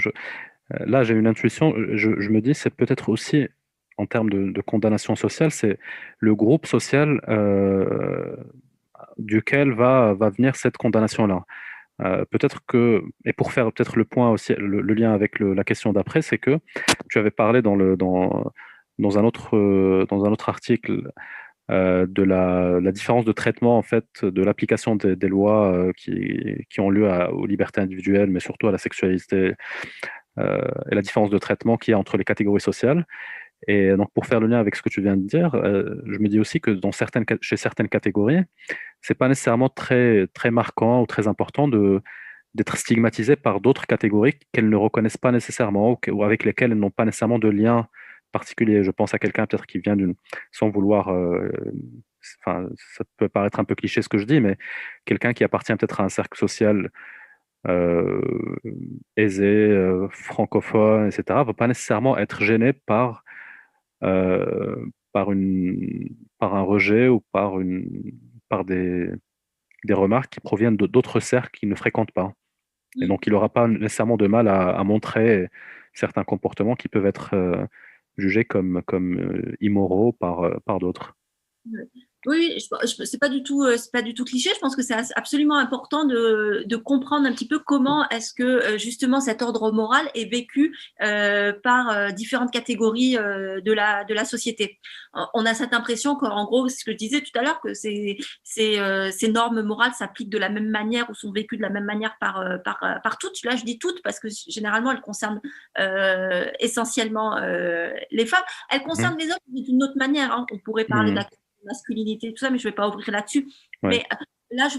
là, j'ai une intuition, je me dis, c'est peut-être aussi, en termes de condamnation sociale, c'est le groupe social duquel va venir cette condamnation-là. Peut-être que, et pour faire peut-être le point aussi, le lien avec la question d'après, c'est que tu avais parlé dans un autre article de la différence de traitement en fait de l'application des lois qui ont lieu aux libertés individuelles, mais surtout à la sexualité et la différence de traitement qu'il y a entre les catégories sociales. Et donc, pour faire le lien avec ce que tu viens de dire, je me dis aussi que chez certaines catégories, c'est pas nécessairement très, très marquant ou très important d'être stigmatisé par d'autres catégories qu'elles ne reconnaissent pas nécessairement ou avec lesquelles elles n'ont pas nécessairement de lien particulier. Je pense à quelqu'un peut-être qui vient sans vouloir, enfin, ça peut paraître un peu cliché ce que je dis, mais quelqu'un qui appartient peut-être à un cercle social aisé, francophone, etc., ne va pas nécessairement être gêné par un rejet ou par des remarques qui proviennent d'autres cercles qu'il ne fréquente pas. Et donc, il n'aura pas nécessairement de mal à montrer certains comportements qui peuvent être jugés comme immoraux par d'autres. Oui, c'est pas du tout cliché. Je pense que c'est absolument important de comprendre un petit peu comment est-ce que justement cet ordre moral est vécu par différentes catégories de la société. On a cette impression qu'en gros, ce que je disais tout à l'heure, que ces normes morales s'appliquent de la même manière ou sont vécues de la même manière par toutes. Là, je dis toutes parce que généralement, elles concernent essentiellement les femmes. Elles concernent les hommes d'une autre manière. Hein. On pourrait parler de la masculinité, tout ça, mais je ne vais pas ouvrir là-dessus. Ouais. Mais là, je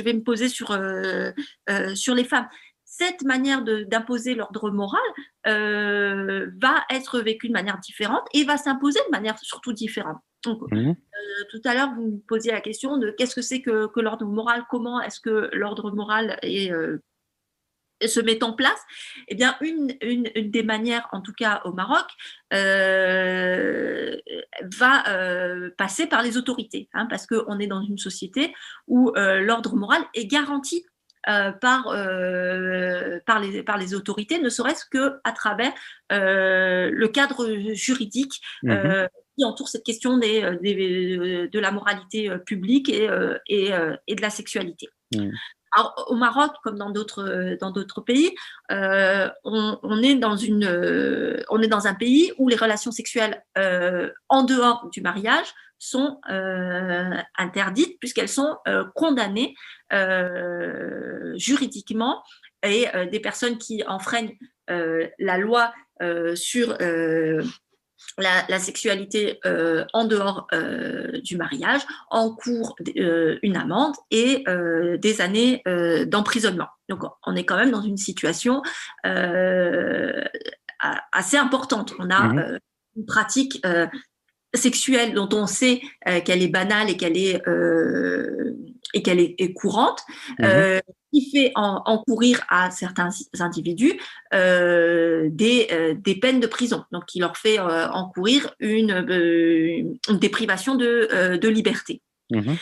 vais me poser sur les femmes. Cette manière d'imposer l'ordre moral va être vécue de manière différente et va s'imposer de manière surtout différente. Donc, tout à l'heure, vous me posiez la question de qu'est-ce que c'est que l'ordre moral, comment est-ce que l'ordre moral se met en place. Eh bien, une des manières, en tout cas au Maroc, va passer par les autorités, hein, parce qu'on est dans une société où l'ordre moral est garanti par les autorités, ne serait-ce qu'à travers le cadre juridique qui entoure cette question de la moralité publique et de la sexualité. Alors, au Maroc, comme dans d'autres pays, on est dans un pays où les relations sexuelles en dehors du mariage sont interdites puisqu'elles sont condamnées juridiquement et des personnes qui enfreignent la loi sur la sexualité en dehors du mariage encourt une amende et des années d'emprisonnement. Donc, on est quand même dans une situation assez importante. On a une pratique sexuelle dont on sait qu'elle est banale et qu'elle est courante, qui fait encourir à certains individus des peines de prison, donc qui leur fait encourir une déprivation de liberté. Mhm.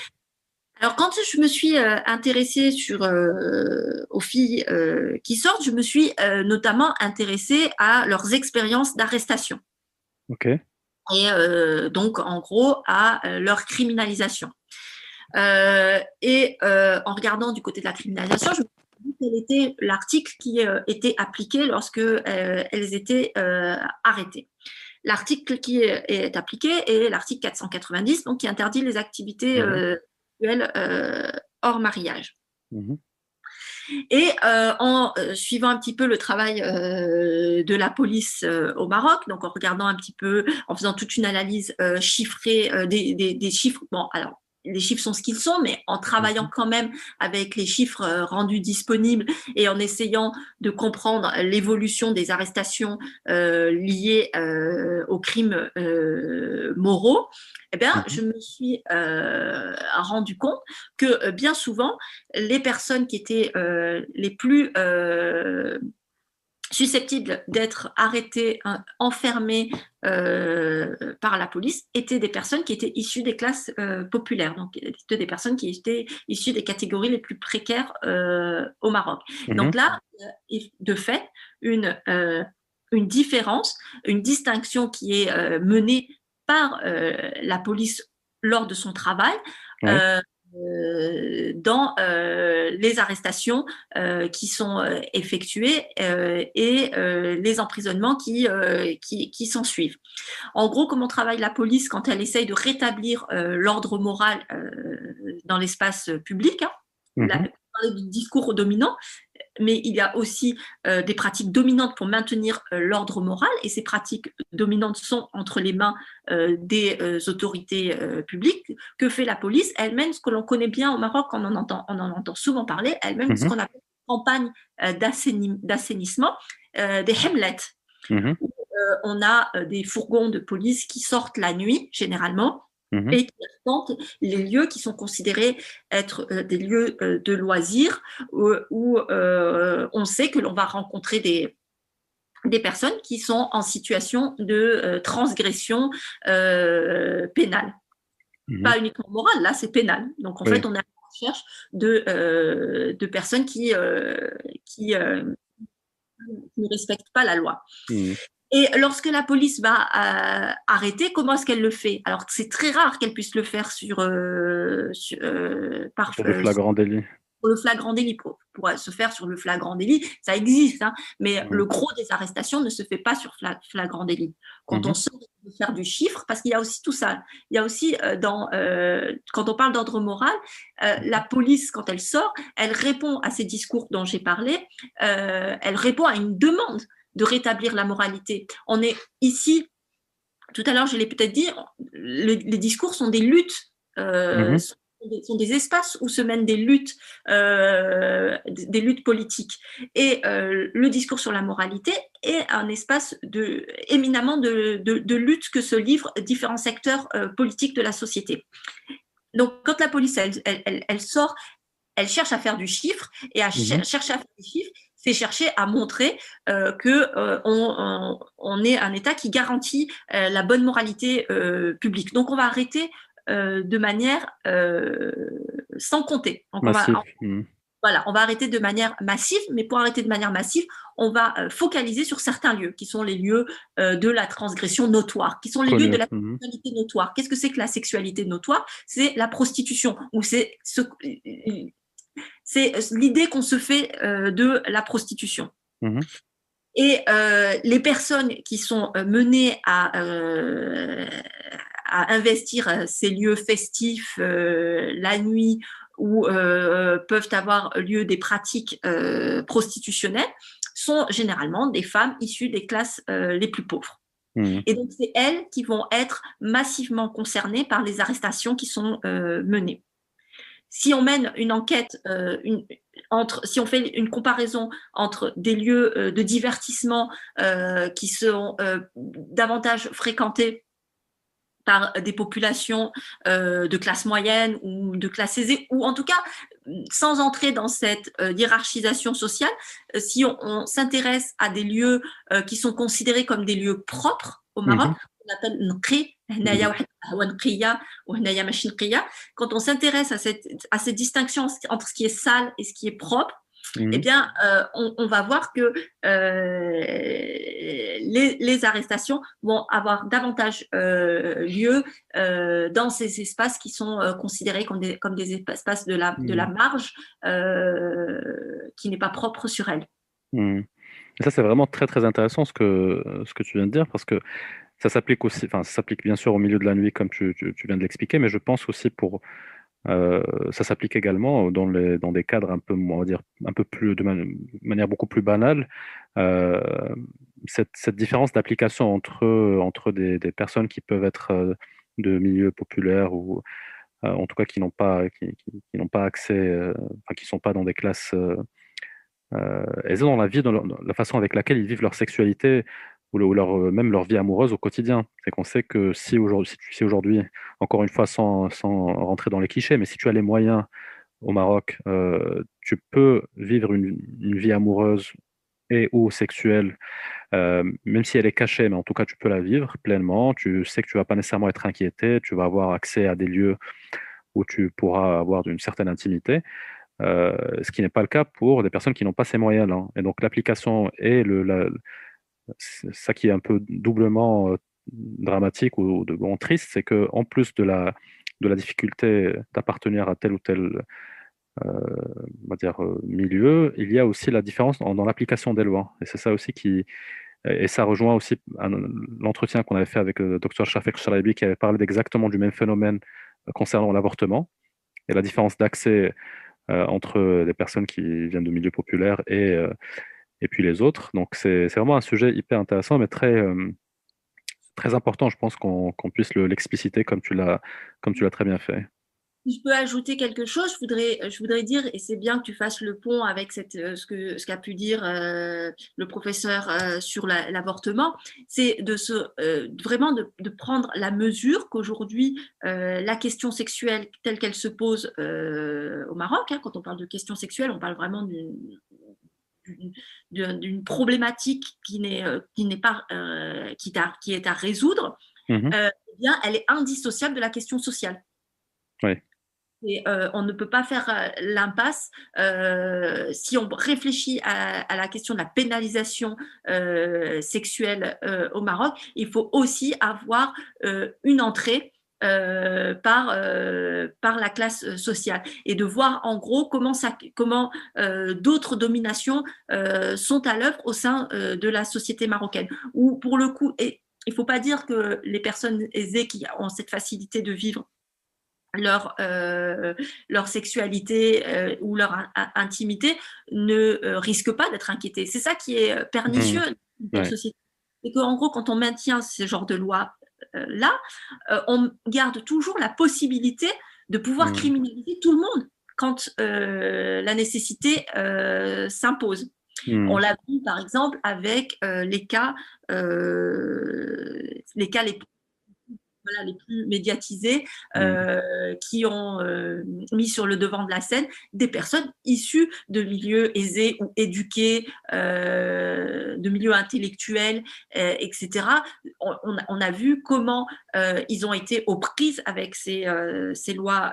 Alors, quand je me suis intéressée aux filles qui sortent, je me suis notamment intéressée à leurs expériences d'arrestation. Ok. Et donc, en gros, à leur criminalisation. En regardant du côté de la criminalisation, je me suis dit quel était l'article qui était appliqué lorsque elles étaient arrêtées. L'article qui est appliqué est l'article 490, donc qui interdit les activités sexuelles hors mariage. Mhm. Et en suivant un petit peu le travail de la police au Maroc, donc en regardant un petit peu, en faisant toute une analyse chiffrée des chiffres, bon, alors les chiffres sont ce qu'ils sont, mais en travaillant quand même avec les chiffres rendus disponibles et en essayant de comprendre l'évolution des arrestations liées aux crimes moraux, eh bien, je me suis rendu compte que bien souvent, les personnes qui étaient les plus susceptibles d'être arrêtées, enfermées par la police, étaient des personnes qui étaient issues des classes populaires, donc c'était des personnes qui étaient issues des catégories les plus précaires au Maroc. Donc là, de fait, une différence, une distinction qui est menée par la police lors de son travail, dans les arrestations qui sont effectuées et les emprisonnements qui s'en suivent. En gros, comment travaille la police quand elle essaye de rétablir l'ordre moral dans l'espace public, du discours dominant, mais il y a aussi des pratiques dominantes pour maintenir l'ordre moral, et ces pratiques dominantes sont entre les mains des autorités publiques. Que fait la police? Elle mène ce que l'on connaît bien au Maroc, on en entend souvent parler, elle mène ce qu'on appelle campagne d'assainissement, des hemlettes, où on a des fourgons de police qui sortent la nuit, généralement, et qui arpentent les lieux qui sont considérés être des lieux de loisirs où on sait que l'on va rencontrer des personnes qui sont en situation de transgression pénale. Pas uniquement morale, là c'est pénal. Donc en fait, on est à la recherche de personnes qui ne respectent pas la loi. Et lorsque la police va arrêter, comment est-ce qu'elle le fait? Alors, c'est très rare qu'elle puisse le faire sur le flagrant délit. Pour le flagrant délit, pour se faire sur le flagrant délit, ça existe, hein, mais le gros des arrestations ne se fait pas sur flagrant délit. Quand on sort de faire du chiffre, parce qu'il y a aussi tout ça, il y a aussi quand on parle d'ordre moral, la police, quand elle sort, elle répond à ces discours dont j'ai parlé, elle répond à une demande de rétablir la moralité. On est ici, tout à l'heure je l'ai peut-être dit, les discours sont des luttes, sont des espaces où se mènent des luttes politiques. Et le discours sur la moralité est un espace éminemment de lutte que se livrent différents secteurs politiques de la société. Donc quand la police elle sort, elle cherche à faire du chiffre, et à chercher à faire du chiffre, c'est chercher à montrer qu'on est un État qui garantit la bonne moralité publique. Donc, on va arrêter de manière sans compter. Donc, on va arrêter de manière massive, mais pour arrêter de manière massive, on va focaliser sur certains lieux, qui sont les lieux de la transgression notoire, qui sont les lieux de la sexualité notoire. Qu'est-ce que c'est que la sexualité notoire? C'est la prostitution, ou c'est l'idée qu'on se fait de la prostitution. Et les personnes qui sont menées à investir ces lieux festifs la nuit, où peuvent avoir lieu des pratiques prostitutionnelles, sont généralement des femmes issues des classes les plus pauvres. Et donc, c'est elles qui vont être massivement concernées par les arrestations qui sont menées. Si on mène une enquête, si on fait une comparaison entre des lieux de divertissement qui sont davantage fréquentés par des populations de classe moyenne ou de classe aisée, ou en tout cas, sans entrer dans cette hiérarchisation sociale, si on s'intéresse à des lieux qui sont considérés comme des lieux propres au Maroc, on appelle nqi, quand on s'intéresse à cette distinction entre ce qui est sale et ce qui est propre, eh bien, on va voir que les arrestations vont avoir davantage lieu dans ces espaces qui sont considérés comme des espaces de la marge qui n'est pas propre sur elle. Et ça, c'est vraiment très, très intéressant ce que tu viens de dire, parce que ça s'applique aussi, enfin, ça s'applique bien sûr au milieu de la nuit, comme tu viens de l'expliquer, mais je pense aussi ça s'applique également dans des cadres un peu, on va dire, un peu plus, de manière beaucoup plus banale. Cette différence d'application entre des personnes qui peuvent être de milieux populaires ou en tout cas qui n'ont pas accès, enfin, qui ne sont pas dans des classes aisées dans la vie, dans la façon avec laquelle ils vivent leur sexualité ou même leur vie amoureuse au quotidien. C'est qu'on sait que si aujourd'hui, encore une fois, sans rentrer dans les clichés, mais si tu as les moyens au Maroc, tu peux vivre une vie amoureuse et ou sexuelle, même si elle est cachée, mais en tout cas, tu peux la vivre pleinement. Tu sais que tu ne vas pas nécessairement être inquiété, tu vas avoir accès à des lieux où tu pourras avoir une certaine intimité. Ce qui n'est pas le cas pour des personnes qui n'ont pas ces moyens-là. Et donc l'application et ça qui est un peu doublement dramatique ou triste, c'est qu'en plus de la difficulté d'appartenir à tel ou tel on va dire, milieu, il y a aussi la différence dans l'application des lois. Et c'est ça aussi et ça rejoint aussi l'entretien qu'on avait fait avec le docteur Shafek Sharaibi, qui avait parlé exactement du même phénomène concernant l'avortement et la différence d'accès entre les personnes qui viennent de milieux populaires et puis les autres. Donc c'est vraiment un sujet hyper intéressant, mais très, très important, je pense, qu'on puisse l'expliciter comme tu l'as très bien fait. Si je peux ajouter quelque chose, je voudrais dire, et c'est bien que tu fasses le pont avec ce qu'a pu dire le professeur sur l'avortement, c'est vraiment de prendre la mesure qu'aujourd'hui, la question sexuelle telle qu'elle se pose au Maroc, quand on parle de question sexuelle, on parle vraiment d'une problématique qui est à résoudre, eh bien, elle est indissociable de la question sociale. Oui. Et on ne peut pas faire l'impasse si on réfléchit à la question de la pénalisation sexuelle au Maroc. Il faut aussi avoir une entrée par la classe sociale et de voir en gros comment d'autres dominations sont à l'œuvre au sein de la société marocaine. Où pour le coup, il ne faut pas dire que les personnes aisées qui ont cette facilité de vivre leur sexualité ou leur intimité ne risquent pas d'être inquiétées. C'est ça qui est pernicieux dans la société. C'est qu'en gros, quand on maintient ce genre de loi là, on garde toujours la possibilité de pouvoir criminaliser tout le monde quand la nécessité s'impose. On l'a vu par exemple avec les cas les plus médiatisés qui ont mis sur le devant de la scène des personnes issues de milieux aisés ou éduqués, de milieux intellectuels, etc. On a vu comment ils ont été aux prises avec ces lois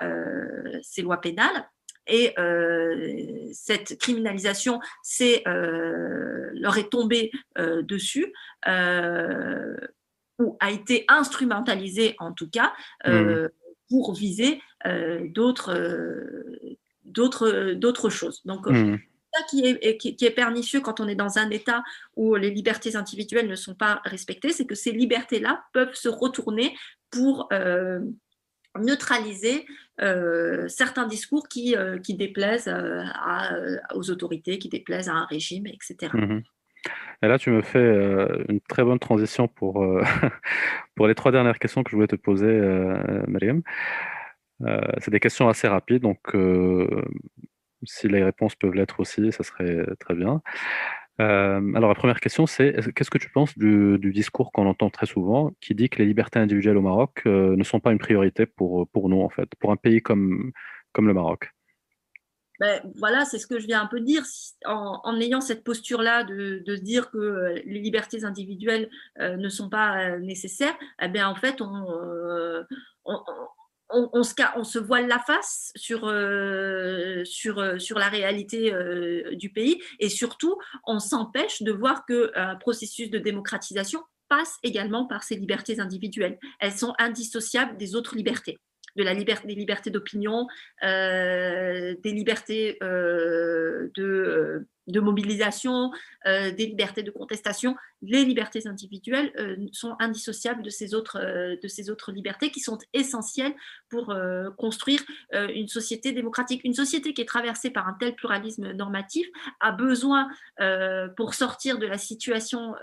pénales. Et cette criminalisation leur est tombée dessus ou a été instrumentalisée en tout cas pour viser d'autres choses. Donc ça qui est pernicieux quand on est dans un état où les libertés individuelles ne sont pas respectées, c'est que ces libertés-là peuvent se retourner pour neutraliser certains discours qui déplaisent aux autorités, qui déplaisent à un régime, etc. Et là, tu me fais une très bonne transition pour les 3 dernières questions que je voulais te poser, Mariam. C'est des questions assez rapides, donc si les réponses peuvent l'être aussi, ça serait très bien. Alors, la première question, c'est qu'est-ce que tu penses du discours qu'on entend très souvent qui dit que les libertés individuelles au Maroc ne sont pas une priorité pour nous, en fait, pour un pays comme le Maroc? Ben, voilà, c'est ce que je viens un peu de dire. En ayant cette posture-là de se dire que les libertés individuelles ne sont pas nécessaires, eh bien, en fait, on, on se voile la face sur la réalité du pays et surtout, on s'empêche de voir qu'un processus de démocratisation passe également par ces libertés individuelles. Elles sont indissociables des autres libertés des libertés d'opinion, des libertés de mobilisation, des libertés de contestation. Les libertés individuelles sont indissociables de ces autres libertés qui sont essentielles pour construire une société démocratique. Une société qui est traversée par un tel pluralisme normatif a besoin, pour sortir de la situation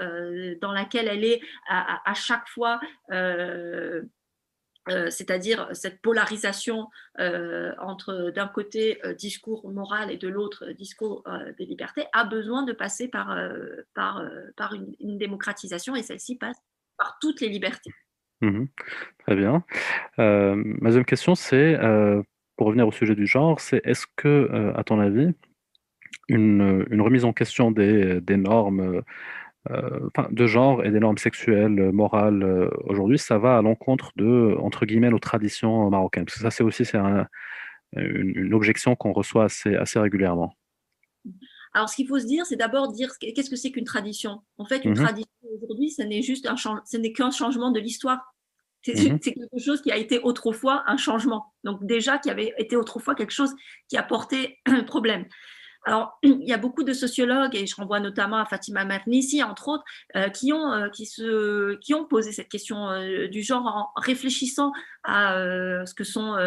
dans laquelle elle est à chaque fois, c'est-à-dire cette polarisation entre d'un côté discours moral et de l'autre discours des libertés, a besoin de passer par une démocratisation et celle-ci passe par toutes les libertés. Très bien. Ma deuxième question, c'est, pour revenir au sujet du genre, c'est est-ce que, à ton avis, une remise en question des normes de genre et des normes sexuelles, morales, aujourd'hui, ça va à l'encontre de, entre guillemets, nos traditions marocaines. Parce que ça, c'est une objection qu'on reçoit assez régulièrement. Alors, ce qu'il faut se dire, c'est d'abord dire qu'est-ce que c'est qu'une tradition. En fait, une tradition aujourd'hui, ce n'est qu'un changement de l'histoire. C'est quelque chose qui a été autrefois un changement. Donc déjà, qui avait été autrefois quelque chose qui a porté problème. Alors, il y a beaucoup de sociologues, et je renvoie notamment à Fatima Mernissi, entre autres, qui ont posé cette question du genre en réfléchissant à ce que sont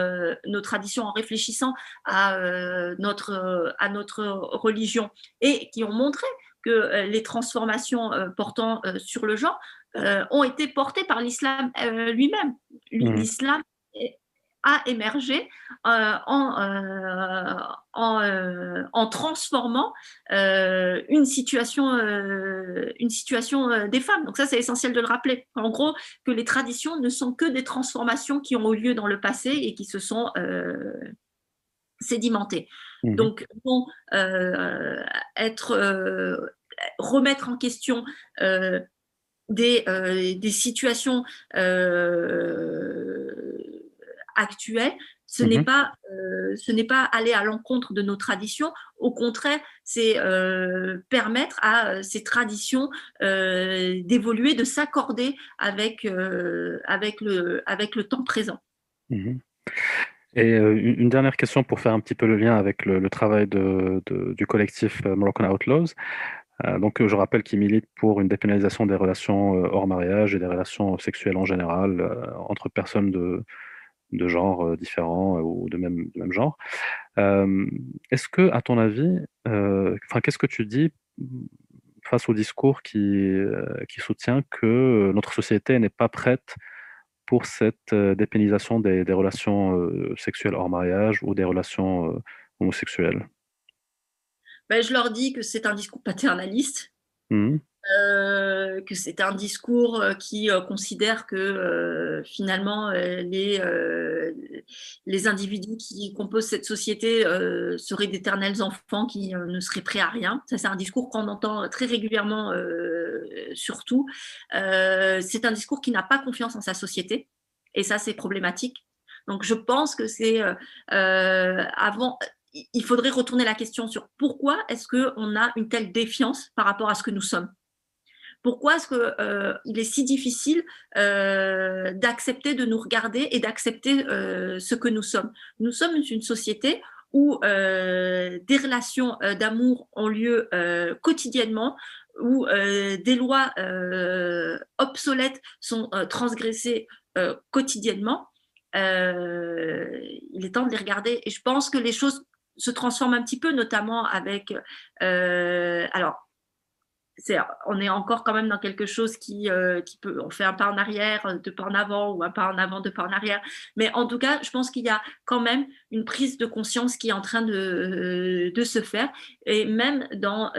nos traditions, en réfléchissant à notre religion, et qui ont montré que les transformations portant sur le genre ont été portées par l'islam lui-même. L'islam a émergé en transformant une situation des femmes. Donc ça, c'est essentiel de le rappeler. En gros, que les traditions ne sont que des transformations qui ont eu lieu dans le passé et qui se sont sédimentées. Donc, vont remettre en question des situations actuelles, ce n'est pas aller à l'encontre de nos traditions. Au contraire, c'est permettre à ces traditions d'évoluer, de s'accorder avec le temps présent. Et une dernière question pour faire un petit peu le lien avec le travail du collectif Moroccan Outlaws. Donc, je rappelle qu'il milite pour une dépénalisation des relations hors mariage et des relations sexuelles en général entre personnes de genres différents ou de même genre. Est-ce que, à ton avis, qu'est-ce que tu dis face au discours qui soutient que notre société n'est pas prête pour cette dépénalisation des relations sexuelles hors mariage ou des relations homosexuelles? Je leur dis que c'est un discours paternaliste. Que c'est un discours qui considère que finalement les individus qui composent cette société seraient d'éternels enfants qui ne seraient prêts à rien. Ça, c'est un discours qu'on entend très régulièrement surtout. C'est un discours qui n'a pas confiance en sa société et ça, c'est problématique. Donc, je pense que c'est il faudrait retourner la question sur pourquoi est-ce qu'on a une telle défiance par rapport à ce que nous sommes. Pourquoi est-ce qu'il est si difficile d'accepter de nous regarder et d'accepter ce que nous sommes? Nous sommes une société où des relations d'amour ont lieu quotidiennement, où des lois obsolètes sont transgressées quotidiennement. Il est temps de les regarder et je pense que les choses se transforment un petit peu, notamment avec… alors, on est encore quand même dans quelque chose qui peut, on fait un pas en arrière, deux pas en avant, ou un pas en avant, deux pas en arrière. Mais en tout cas, je pense qu'il y a quand même une prise de conscience qui est en train de se faire, et même dans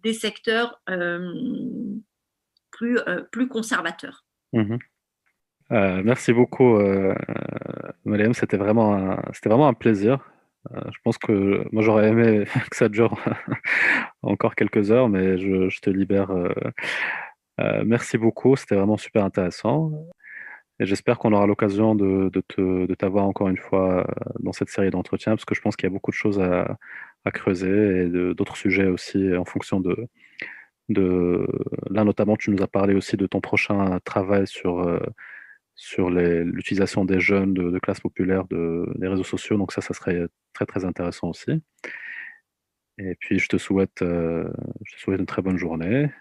des secteurs plus conservateurs. Merci beaucoup, Mariam. C'était vraiment un plaisir. Je pense que moi j'aurais aimé que ça dure encore quelques heures, mais je te libère. Merci beaucoup, c'était vraiment super intéressant. Et j'espère qu'on aura l'occasion de t'avoir encore une fois dans cette série d'entretiens, parce que je pense qu'il y a beaucoup de choses à creuser et d'autres sujets aussi en fonction Là, notamment, tu nous as parlé aussi de ton prochain travail sur l'utilisation des jeunes de classes populaires des réseaux sociaux. Donc ça serait très, très intéressant aussi. Et puis, je te souhaite une très bonne journée.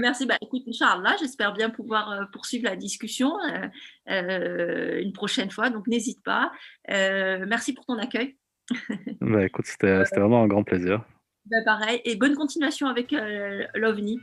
Merci. Écoute, Inch'Allah, j'espère bien pouvoir poursuivre la discussion une prochaine fois. Donc, n'hésite pas. Merci pour ton accueil. Écoute, c'était vraiment un grand plaisir. Pareil. Et bonne continuation avec l'OVNI.